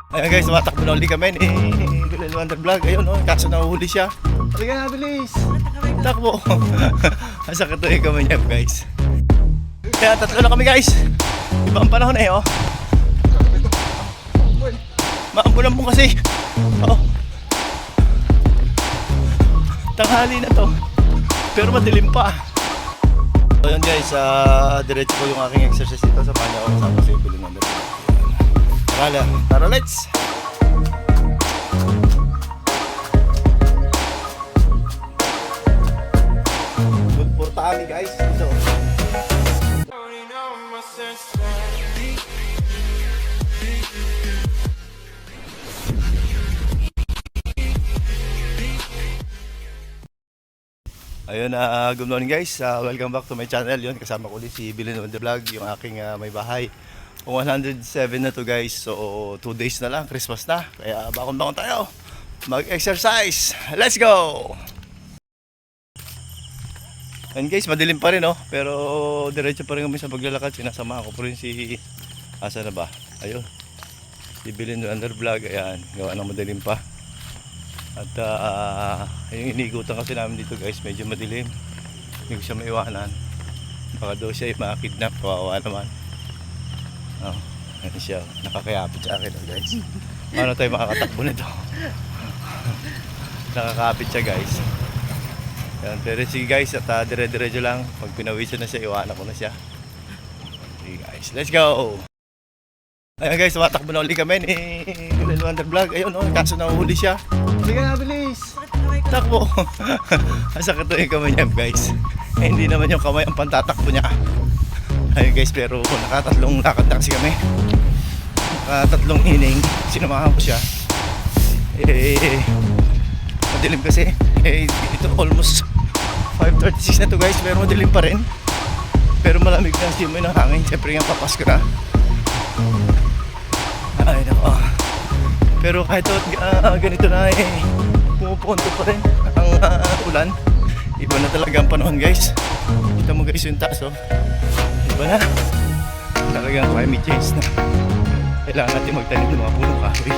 Ayan guys, tumatakbo na uli kami ni Bilal Wonder Vlog. Ayun oh, kaso nahuhuli siya. Halika na, bilis. Takbo. Masakit to yung kamay niya guys. Kaya tatlo na kami guys. Ibang panahon eh oh. Maambulan mo kasi. Oh. Tanghali na to. Pero madilim pa. So yun guys, diretso ko yung aking exercise dito sa panya ko. Kasama sa Bilal Wonder Vlog. Tara, let's! Good for tali guys. Ito. Ayun, good morning guys. Welcome back to my channel. Yun, kasama ko ulit si Bilal Wonder Vlog, yung aking may bahay. 107 na to guys. So 2 days na lang, Christmas na. Kaya bakon-bakon tayo mag-exercise. Let's go! And guys, madilim pa rin oh. Pero diretso pa rin kami sa paglalakad. Sinasama ko po rin si asa na ba? Ayun, si Bilal Wonder Vlog. Ayan, gawa ng madilim pa. At yung inigutan kasi namin dito guys, medyo madilim. Hindi ko siya maiwanan. Baka daw siya makakidnap. Kawawa naman. Oh, ano siya, nakakayapit sa akin guys. Paano tayo makakatakbo nito? Nakakapit siya guys. Yan, pero sige guys, at dire-diretso lang. Pag pinawisan na siya, iwanan ko na siya. Okay guys, let's go! Ayan guys, tumatakbo na uli kami ni Bilal Wonder Vlog. Ayun oh, kaso nahuhuli siya. Halika na, bilis. Takbo. Masakit to yung kamay niya guys. Hindi naman yung kamay ang pantatakbo niya. Ayun guys, pero nakatatlong lakad na kasi kami. Nakatatlong inning, sinamahan ko siya. Madilim kasi. Ito almost 5:36 na to guys, pero madilim pa rin. Pero malamig na simoy ng hangin. Siyempre nga papasko na. Ay nako. Pero kahit ganito na pumupunto pa rin ang ulan. Iba na talaga ang panahon guys. Kita mo guys yung taas oh. Iba na. Talagang climate change na. Kailangan natin magtanim ng mga punong kahoy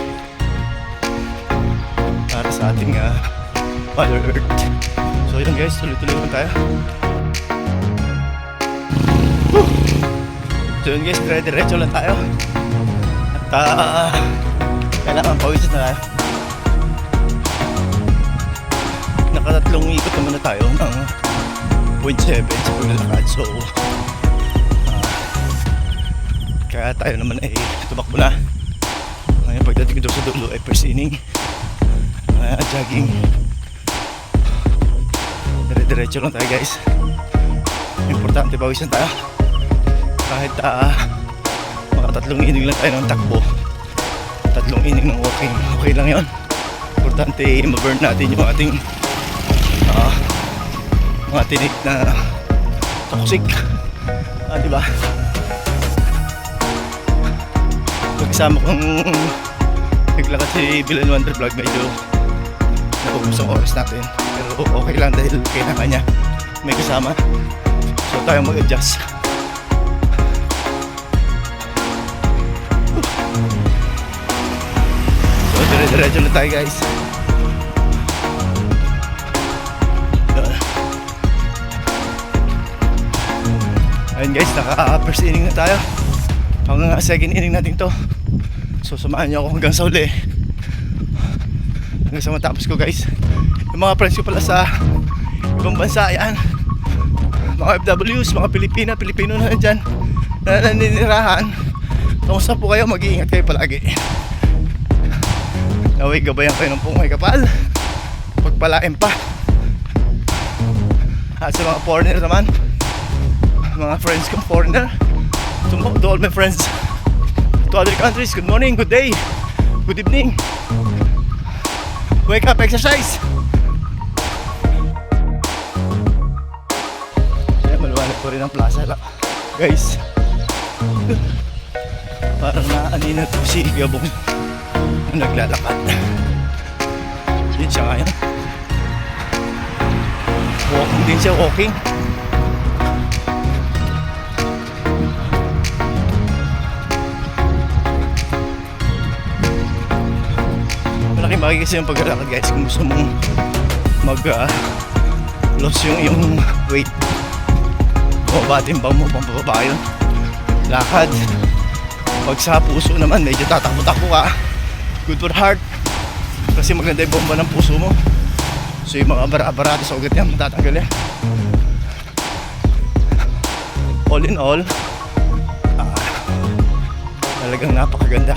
para sa ating Mother Earth. So yun guys, tuloy-tuloy lang tayo. So yun guys, dire-diretso lang tayo. At kailangan pawisan na tayo. Nakatatlong ikot naman na tayo ng 0.7 sa paglalakad. So kaya tayo naman ay tumakbo na. Ngayon pagdating ko sa dulo ay first inning, jogging. Dire-diretso lang tayo guys. Importante pawisan tayo. Kahit mga tatlong inning lang tayo ng takbo, tatlong inning ng walking, okay lang yon. Importante ma-burn natin yung ating mga tinik na toxic, diba? Pagkasama kong naglakad si Bilal Wonder Vlog, medyo naubos ang oras natin, pero okay lang dahil kailangan niya may kasama, so tayo mag-adjust. So dire-diretso na tayo guys. Ayun guys, naka first inning na tayo. Hanggang second inning natin to. So samahan niyo ako hanggang sa uli, hanggang sa matapos ko guys. Yung mga friends ko pala sa ibang bansa, yan, mga FWs, mga Pilipino na nandyan na naninirahan, kamusta po kayo? Mag-iingat kayo palagi. Naway gabayan kayo ng pungay kapal, pagpalain pa. At sa mga foreigner naman, mga friends kong foreigner, to all my friends to other countries, good morning, good day, good evening. Wake up, exercise. Ay, maluwanag po rin ang plaza lang guys. Parang naanina po si Gabong na naglalakad. Yun siya ngayon. Walking din siya, walking. maki-maki kasi yung paglalakad guys kung gusto mong loss yung iyong weight. Bumaba timbang mo, pambaba yun. Lakad. Pag sa puso naman, medyo tatakbo-takbo ka. Good for heart. Kasi maganda yung bomba ng puso mo. So yung mga bara-barado sa ugat yan, matatanggal yan. All in all, talagang napakaganda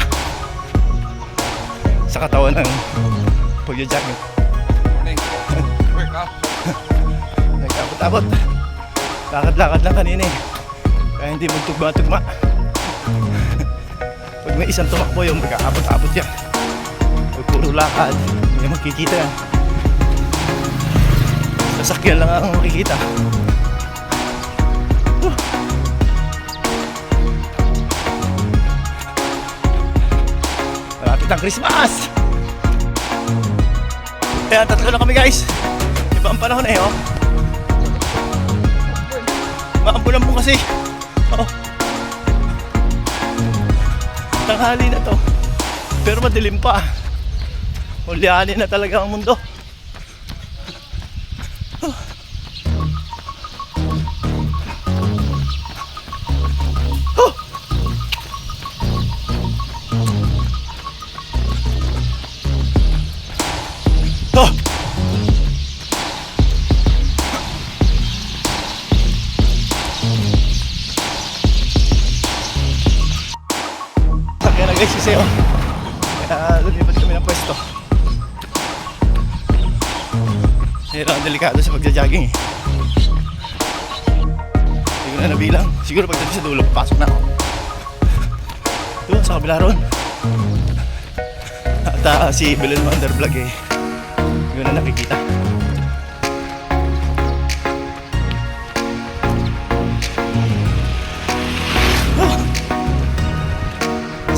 sa katawan ng pagja-jogging. Nagkabot-abot. Lakad-lakad lang kanina eh. Kaya hindi magtugma-tugma. Pag may isang tumakbo yung magkaabot-abot yan. Pag puro lakad, hindi makikita yan. Sasakyan lang ang makikita. Malapit ang Christmas! Kaya tatlo na kami guys. Iba ang panahon eh oh. Maambulan po kasi. Oh. Tanghali na to. Pero madilim pa. Ulianin na talaga ang mundo. Sakyan na guys kasi oh. Kaya lumipat kami ng pwesto. Hindi lang delikado sa pagja-jogging eh. Hindi ko na nabilang. Siguro pagdating sa dulo, pasok na ako. Doon sa kabila ron. At si Belen Undervlog eh. Hindi ko na nakikita.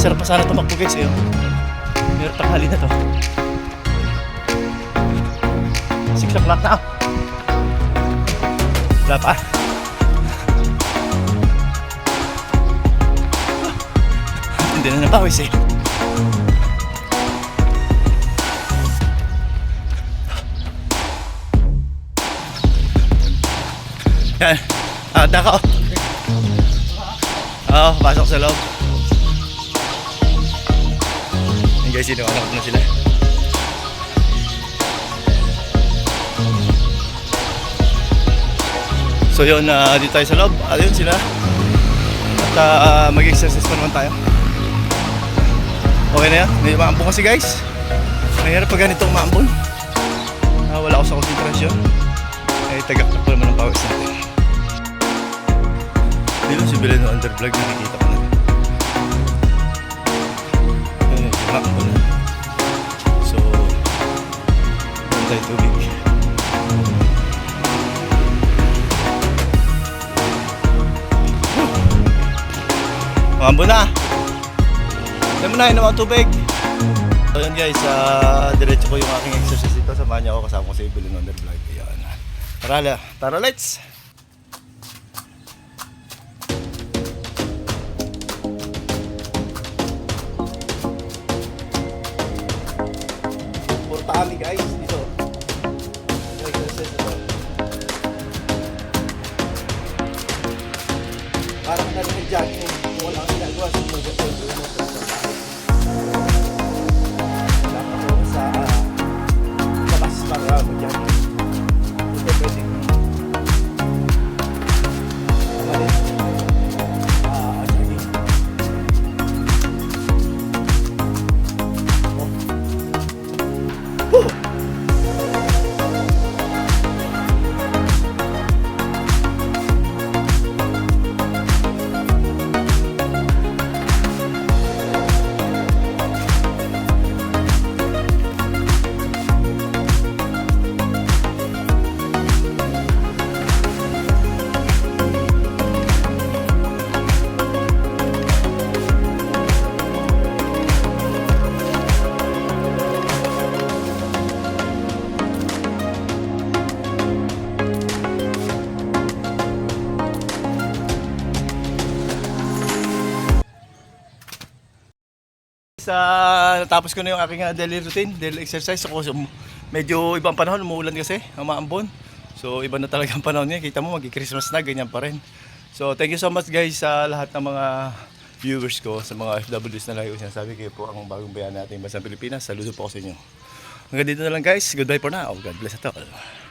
Sarap pa sana tumakbo guys eh. Meron tanghali na to. 6 o'clock na. Wala pa. Hindi na napawis eh. Yan. Dako. Oo, pasok sa loob. Yan guys, iniwanan ko na sila. So yun, dito tayo sa loob. Ayun sila. At mag-exercise pa naman tayo. Okay na yan. May maambon kasi guys. Mahirap pag ganitong maambon. Wala ako sa konsentrasyon. Eh, tagaktak pa naman ang pawis natin. Dito si Belen Undervlog, nakikita ko na. Ayun, maambon na. So, meron tayo tubig. Maambon na! Alam mo na, yun ang tubig. So yun guys, diretso ko yung aking exercise dito. Samahan niyo ako, kasama ko si Belen Undervlog. Ayan. Tara, let's! Porta kami guys, dito. Exercise dito. Parang nag-jogging. Wala kang ginagawa sa mga sa labas para mag-jogging. Hindi pwedeng umalis jogging. natapos ko na yung aking daily routine, daily exercise. So, medyo ibang panahon, umuulan kasi, umaambon. So iba na talaga ang panahon niya. Kita mo mag-Christmas na, ganyan pa rin. So thank you so much guys sa lahat ng mga viewers ko, sa mga FWs na lagi ko sinasabi, kayo po ang bagong bayan natin, Bansang Pilipinas. Saludo po ako sa inyo. Hanggang dito na lang guys. Goodbye for now. God bless at all.